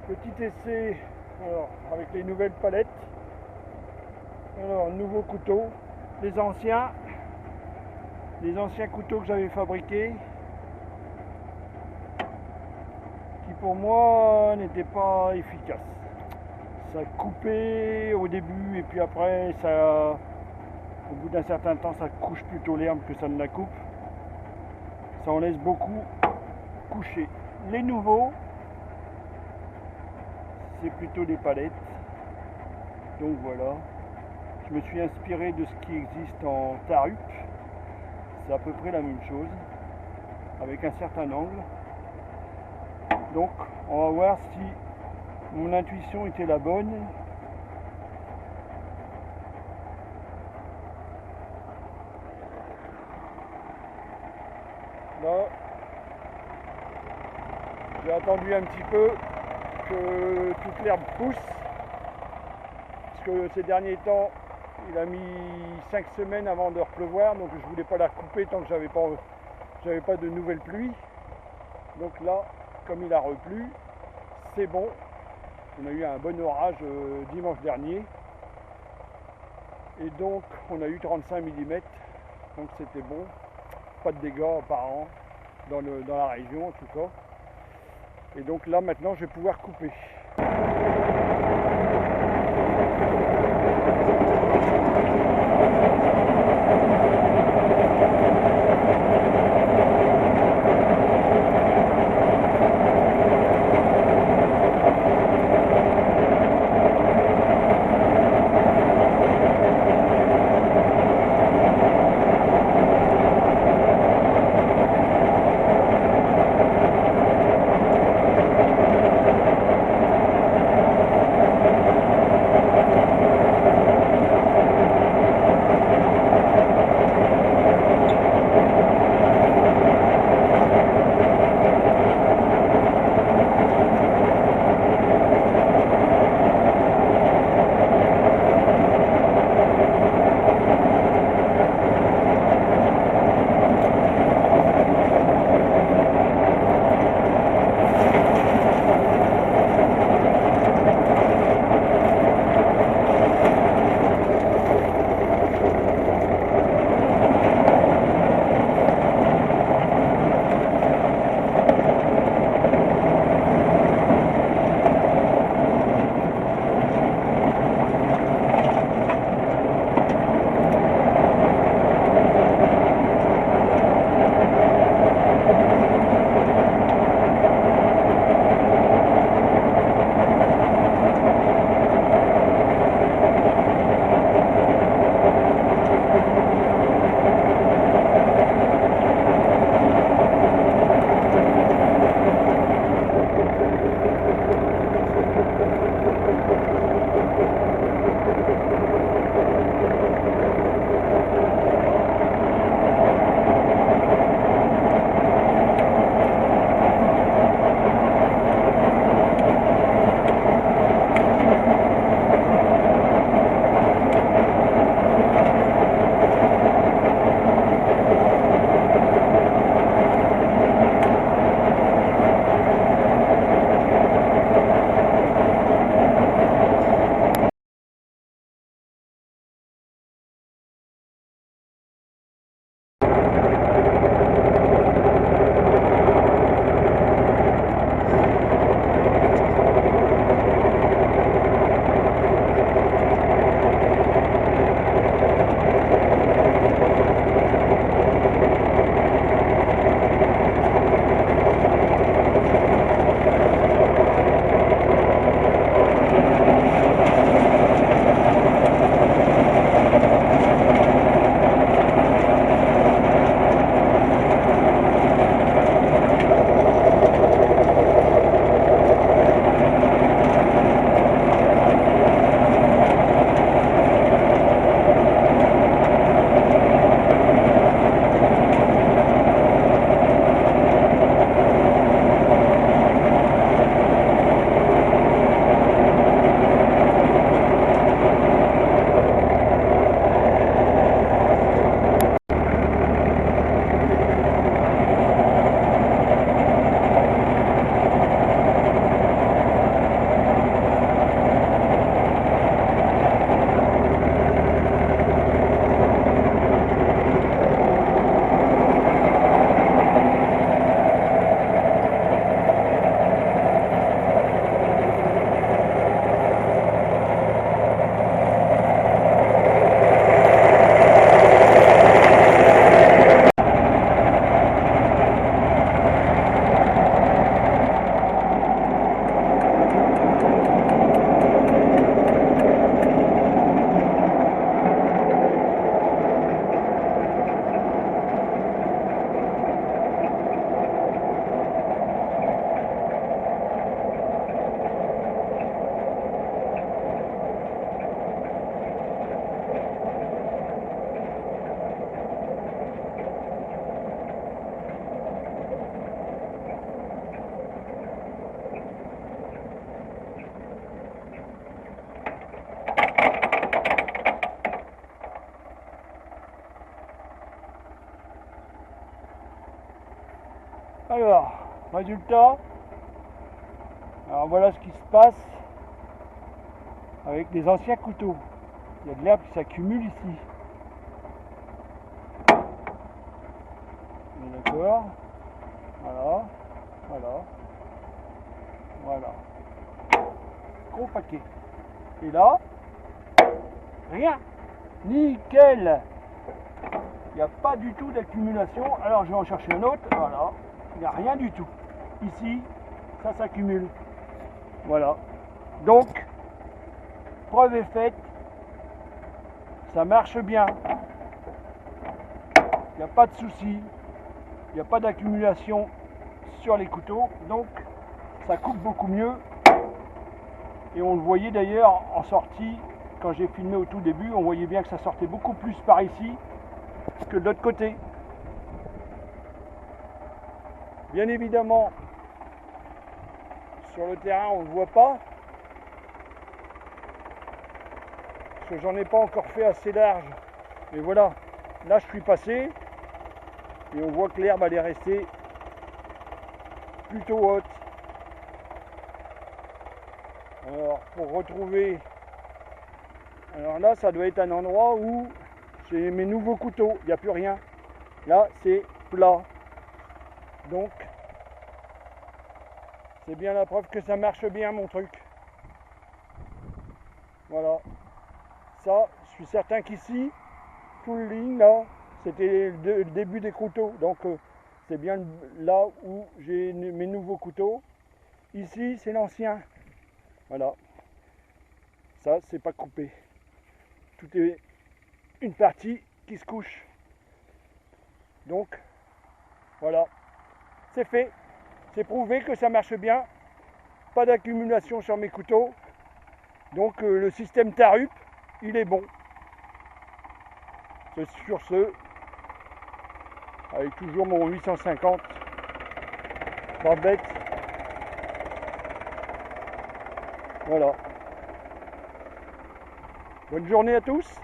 Petit essai alors, avec les nouvelles palettes. Alors, nouveau couteau. Les anciens couteaux que j'avais fabriqués, qui pour moi n'étaient pas efficaces. Ça coupait au début et puis après, au bout d'un certain temps, ça couche plutôt l'herbe que ça ne la coupe. Ça en laisse beaucoup coucher. Les nouveaux, c'est plutôt des palettes. Donc voilà. Je me suis inspiré de ce qui existe en Tarup. C'est à peu près la même chose, avec un certain angle. Donc on va voir si mon intuition était la bonne. Là, j'ai attendu un petit peu que toute l'herbe pousse, parce que ces derniers temps, il a mis 5 semaines avant de repleuvoir, donc je voulais pas la couper tant que j'avais pas de nouvelles pluies. Donc là, comme il a replu, c'est bon. On a eu un bon orage dimanche dernier. Et donc on a eu 35 mm. Donc c'était bon. Pas de dégâts apparents dans la région en tout cas. Et donc là maintenant je vais pouvoir couper. Alors, résultat, alors voilà ce qui se passe avec les anciens couteaux. Il y a de l'herbe qui s'accumule ici. D'accord. Voilà. Voilà. Voilà. Gros paquet. Et là, rien. Nickel. Il n'y a pas du tout d'accumulation. Alors je vais en chercher un autre. Voilà. Il n'y a rien du tout. Ici, ça s'accumule. Voilà. Donc, preuve est faite. Ça marche bien. Il n'y a pas de souci. Il n'y a pas d'accumulation sur les couteaux. Donc, ça coupe beaucoup mieux. Et on le voyait d'ailleurs en sortie. Quand j'ai filmé au tout début, on voyait bien que ça sortait beaucoup plus par ici que de l'autre côté. Bien évidemment, sur le terrain, on ne le voit pas. Parce que j'en ai pas encore fait assez large. Mais voilà, là je suis passé. Et on voit que l'herbe elle est restée plutôt haute. Alors pour retrouver... Alors là, ça doit être un endroit où j'ai mes nouveaux couteaux. Il n'y a plus rien. Là, c'est plat. Donc, c'est bien la preuve que ça marche bien, mon truc. Voilà. Ça, je suis certain qu'ici, tout le ligne, là, c'était le début des couteaux. Donc, c'est bien là où j'ai mes nouveaux couteaux. Ici, c'est l'ancien. Voilà. Ça, c'est pas coupé. Tout est une partie qui se couche. Donc, voilà. C'est fait. C'est prouvé que ça marche bien. Pas d'accumulation sur mes couteaux. Donc, le système Tarup, il est bon. C'est sur ce. Avec toujours mon 850. Pas bête. Voilà. Bonne journée à tous.